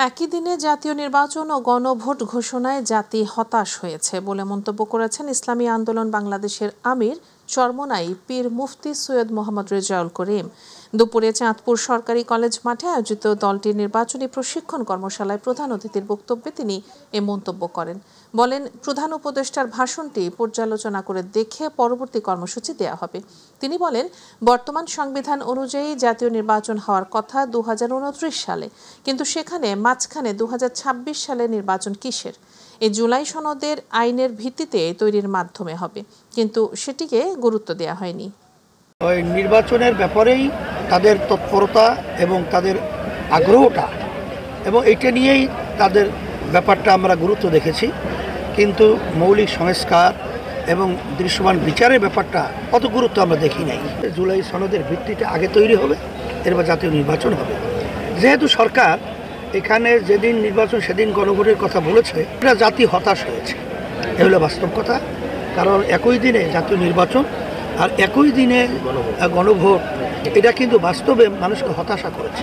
একই দিনে জাতীয় নির্বাচন ও গণভোট ঘোষণায় জাতি হতাশ হয়েছে বলে মন্তব্য করেছেন ইসলামী আন্দোলন বাংলাদেশের আমির চরমোনাই পীর মুফতি সৈয়দ মোহাম্মদ রেজাউল করিম। দুপুরে চাঁদপুর সরকারি কলেজ মাঠে আয়োজিত দলটির নির্বাচনী প্রশিক্ষণ কর্মশালায় প্রধান অতিথির বক্তব্যে তিনি এ মন্তব্য করেন। বলেন, প্রধান উপদেষ্টার ভাষণটি পর্যালোচনা করে দেখে পরবর্তী কর্মসূচি দেওয়া হবে। তিনি বলেন, বর্তমান সংবিধান অনুযায়ী জাতীয় নির্বাচন হওয়ার কথা 2029 সালে, কিন্তু সেখানে মাঝখানে 2026 সালে নির্বাচন কিসের? এই জুলাই সনদের আইনের ভিত্তিতে তৈরির মাধ্যমে হবে, কিন্তু সেটিকে গুরুত্ব দেওয়া হয়নি। ওই নির্বাচনের ব্যাপারেই তাদের তৎপরতা এবং তাদের আগ্রহটা এবং এটা নিয়েই তাদের ব্যাপারটা আমরা গুরুত্ব দেখেছি, কিন্তু মৌলিক সংস্কার এবং দৃশ্যমান বিচারের ব্যাপারটা অত গুরুত্ব আমরা দেখি নাই। জুলাই সনদের ভিত্তিতে আগে তৈরি হবে, এরপর জাতীয় নির্বাচন হবে। যেহেতু সরকার এখানে যেদিন নির্বাচন সেদিন গণভোটের কথা বলেছে, এটা জাতি হতাশ হয়েছে, এ হলো বাস্তব কথা। কারণ একই দিনে জাতীয় নির্বাচন আর একই দিনে গণভোট, এটা কিন্তু বাস্তবে মানুষকে হতাশা করেছে।